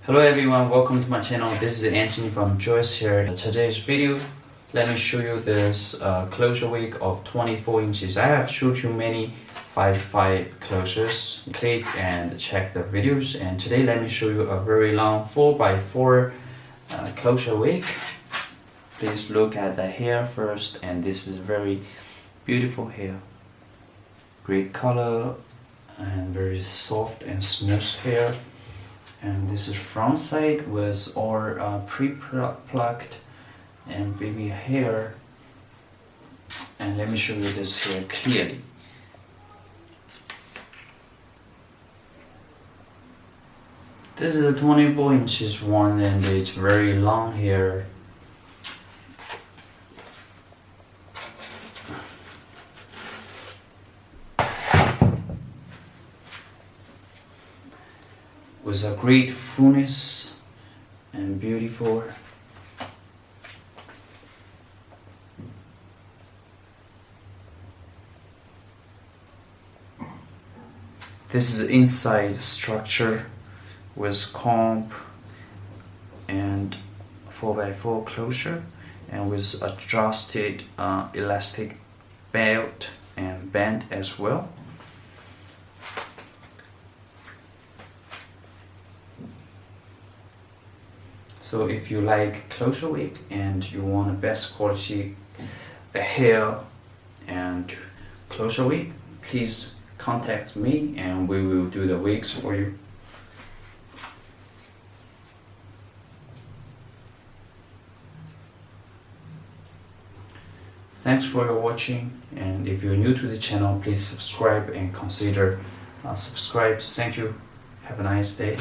Hello everyone, welcome to my channel. This is Anthony from Joice Hair. In today's video, let me show you this closure wig of 24 inches. I have showed you many 5x5 closures. Click and check the videos. And today let me show you a very long 4x4 closure wig. Please look at the hair first, and this is very beautiful hair. Great color and very soft and smooth hair. And this is front side with all pre-plucked and baby hair. And let me show you this hair clearly. This is a 24 inches one, and it's very long hair. With a great fullness and beautiful. This is inside structure with comb and 4x4 closure, and with adjusted elastic belt and band as well. So if you like closure wig and you want a best quality hair and closure wig, please contact me and we will do the wigs for you. Thanks for your watching, and if you're new to the channel, please subscribe and consider subscribe. Thank you. Have a nice day.